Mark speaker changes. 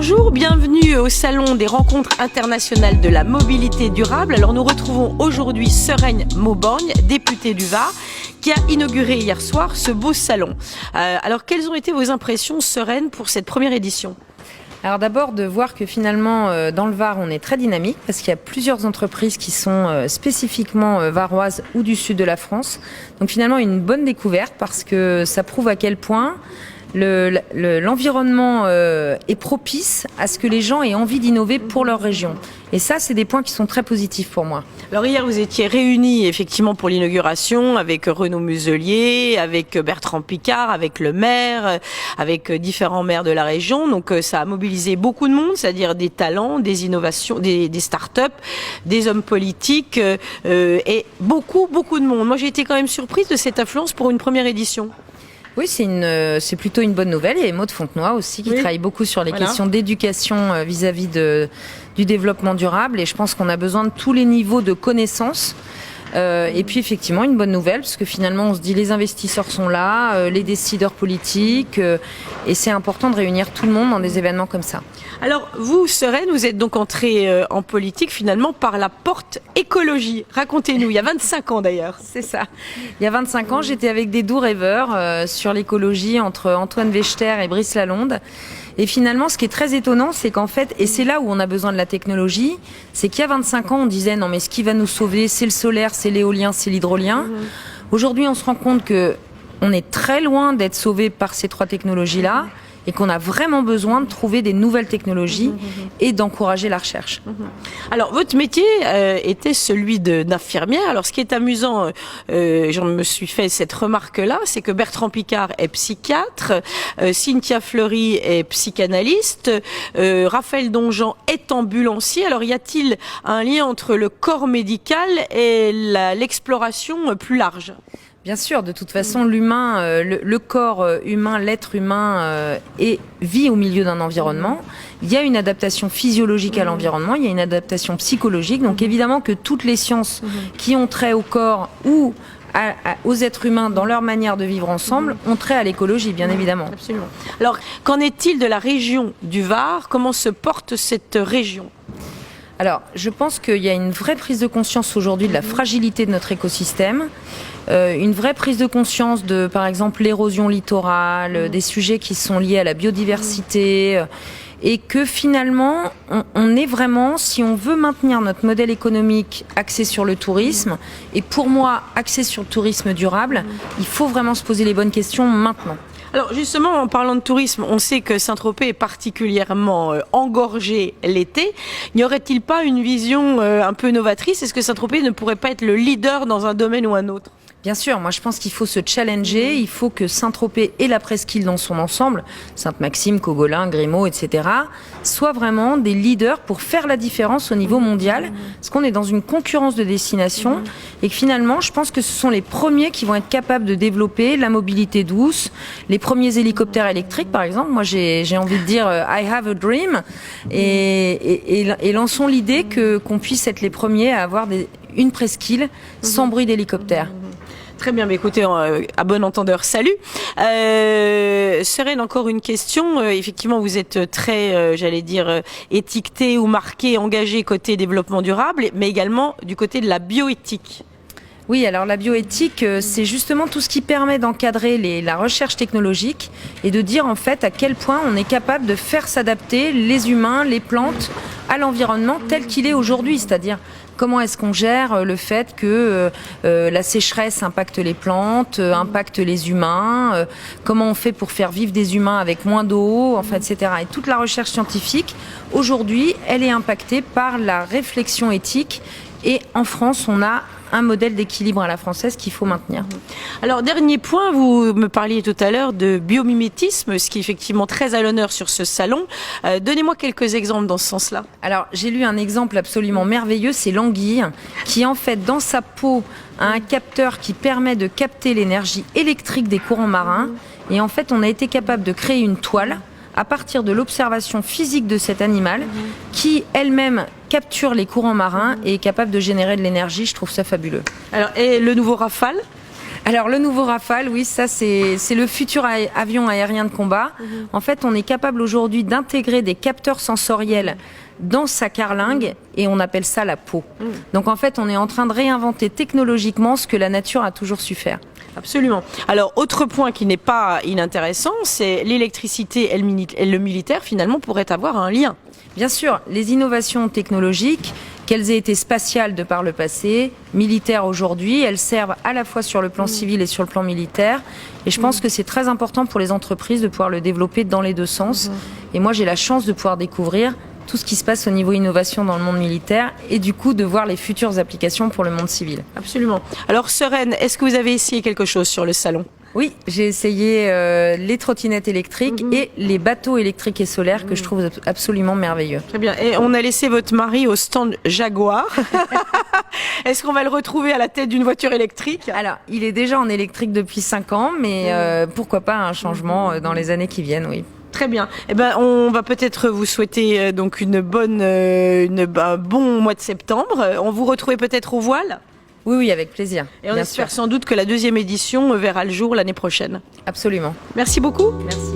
Speaker 1: Bonjour, bienvenue au Salon des rencontres internationales de la mobilité durable. Alors nous retrouvons aujourd'hui Sereine Mauborgne, députée du Var, qui a inauguré hier soir ce beau salon. Alors quelles ont été vos impressions, Sereine, pour cette première édition ?
Speaker 2: Alors d'abord de voir que finalement dans le Var on est très dynamique parce qu'il y a plusieurs entreprises qui sont spécifiquement varoises ou du sud de la France. Donc finalement une bonne découverte parce que ça prouve à quel point l'environnement est propice à ce que les gens aient envie d'innover pour leur région. Et ça, c'est des points qui sont très positifs pour moi.
Speaker 1: Alors hier, vous étiez réunis effectivement pour l'inauguration avec Renaud Muselier, avec Bertrand Piccard, avec le maire, avec différents maires de la région. Donc ça a mobilisé beaucoup de monde, c'est-à-dire des talents, des innovations, des start-up, des hommes politiques et beaucoup de monde. Moi, j'ai été quand même surprise de cette affluence pour une première édition.
Speaker 2: Oui, c'est plutôt une bonne nouvelle. Il y a Maud Fontenoy aussi qui travaille beaucoup sur les questions d'éducation vis-à-vis du développement durable. Et je pense qu'on a besoin de tous les niveaux de connaissances. Et puis effectivement une bonne nouvelle parce que finalement on se dit les investisseurs sont là, les décideurs politiques et c'est important de réunir tout le monde dans des événements comme ça.
Speaker 1: Alors vous, Sereine, vous êtes donc entrée en politique finalement par la porte écologie. Racontez-nous, il y a 25 ans d'ailleurs.
Speaker 2: C'est ça. Il y a 25 ans, j'étais avec des doux rêveurs sur l'écologie entre Antoine Wechter et Brice Lalonde. Et finalement, ce qui est très étonnant, c'est qu'en fait, et c'est là où on a besoin de la technologie, c'est qu'il y a 25 ans, on disait non mais ce qui va nous sauver, c'est le solaire, c'est l'éolien, c'est l'hydrolien. Aujourd'hui, on se rend compte que on est très loin d'être sauvé par ces trois technologies-là. Et qu'on a vraiment besoin de trouver des nouvelles technologies et d'encourager la recherche.
Speaker 1: Alors, votre métier était celui d'infirmière. Alors, ce qui est amusant, j'en me suis fait cette remarque-là, c'est que Bertrand Piccard est psychiatre, Cynthia Fleury est psychanalyste, Raphaël Donjean est ambulancier. Alors, y a-t-il un lien entre le corps médical et l'exploration plus large ?
Speaker 2: Bien sûr, de toute façon, l'humain, le corps humain, l'être humain vit au milieu d'un environnement. Il y a une adaptation physiologique à l'environnement, il y a une adaptation psychologique. Donc évidemment que toutes les sciences qui ont trait au corps ou aux êtres humains dans leur manière de vivre ensemble ont trait à l'écologie, bien évidemment.
Speaker 1: Absolument. Alors, qu'en est-il de la région du Var ? Comment se porte cette région ?
Speaker 2: Alors, je pense qu'il y a une vraie prise de conscience aujourd'hui de la fragilité de notre écosystème. Une vraie prise de conscience de, par exemple, l'érosion littorale, des sujets qui sont liés à la biodiversité, et que finalement, on est vraiment, si on veut maintenir notre modèle économique axé sur le tourisme, et pour moi, axé sur le tourisme durable, il faut vraiment se poser les bonnes questions maintenant.
Speaker 1: Alors justement, en parlant de tourisme, on sait que Saint-Tropez est particulièrement engorgé l'été. N'y aurait-il pas une vision un peu novatrice ? Est-ce que Saint-Tropez ne pourrait pas être le leader dans un domaine ou un autre ?
Speaker 2: Bien sûr, moi je pense qu'il faut se challenger, il faut que Saint-Tropez et la presqu'île dans son ensemble, Sainte-Maxime, Cogolin, Grimaud, etc., soient vraiment des leaders pour faire la différence au niveau mondial, parce qu'on est dans une concurrence de destination, et que finalement, je pense que ce sont les premiers qui vont être capables de développer la mobilité douce, les premiers hélicoptères électriques, par exemple. Moi, j'ai envie de dire I have a dream, et lançons l'idée qu'on puisse être les premiers à avoir une presqu'île sans bruit d'hélicoptère.
Speaker 1: Très bien, mais écoutez, à bon entendeur, salut. Sereine, encore une question. Effectivement, vous êtes très, étiqueté ou marqué, engagé côté développement durable, mais également du côté de la bioéthique.
Speaker 2: Oui, alors la bioéthique, c'est justement tout ce qui permet d'encadrer la recherche technologique et de dire en fait à quel point on est capable de faire s'adapter les humains, les plantes à l'environnement tel qu'il est aujourd'hui, c'est-à-dire comment est-ce qu'on gère le fait que la sécheresse impacte les plantes, impacte les humains, comment on fait pour faire vivre des humains avec moins d'eau, enfin, etc. Et toute la recherche scientifique, aujourd'hui, elle est impactée par la réflexion éthique. Et en France, on a un modèle d'équilibre à la française qu'il faut maintenir.
Speaker 1: Alors, dernier point, vous me parliez tout à l'heure de biomimétisme, ce qui est effectivement très à l'honneur sur ce salon. Donnez-moi quelques exemples dans ce sens-là.
Speaker 2: Alors, j'ai lu un exemple absolument merveilleux, c'est l'anguille, qui en fait, dans sa peau, a un capteur qui permet de capter l'énergie électrique des courants marins. Et en fait, on a été capable de créer une toile à partir de l'observation physique de cet animal qui elle-même capture les courants marins et est capable de générer de l'énergie. Je trouve ça fabuleux.
Speaker 1: Alors, et le nouveau Rafale ?
Speaker 2: Alors le nouveau Rafale, oui, ça c'est le futur avion aérien de combat. En fait, on est capable aujourd'hui d'intégrer des capteurs sensoriels dans sa carlingue et on appelle ça la peau. Donc en fait, on est en train de réinventer technologiquement ce que la nature a toujours su faire.
Speaker 1: Absolument. Alors, autre point qui n'est pas inintéressant, c'est l'électricité et le militaire, finalement, pourraient avoir un lien.
Speaker 2: Bien sûr, les innovations technologiques, qu'elles aient été spatiales de par le passé, militaires aujourd'hui, elles servent à la fois sur le plan civil et sur le plan militaire. Et je pense que c'est très important pour les entreprises de pouvoir le développer dans les deux sens. Et moi, j'ai la chance de pouvoir découvrir tout ce qui se passe au niveau innovation dans le monde militaire et du coup de voir les futures applications pour le monde civil.
Speaker 1: Absolument. Alors Sereine, est-ce que vous avez essayé quelque chose sur le salon ?
Speaker 2: Oui, j'ai essayé les trottinettes électriques et les bateaux électriques et solaires que je trouve absolument merveilleux.
Speaker 1: Très bien. Et on a laissé votre mari au stand Jaguar. Est-ce qu'on va le retrouver à la tête d'une voiture électrique ?
Speaker 2: Alors, il est déjà en électrique depuis 5 ans, mais pourquoi pas un changement dans les années qui viennent, oui.
Speaker 1: Très bien. Eh ben, on va peut-être vous souhaiter donc un bon mois de septembre. On vous retrouve peut-être au voile ?
Speaker 2: Oui, avec plaisir.
Speaker 1: Et on espère sans doute que la 2e édition verra le jour l'année prochaine.
Speaker 2: Absolument.
Speaker 1: Merci beaucoup.
Speaker 2: Merci.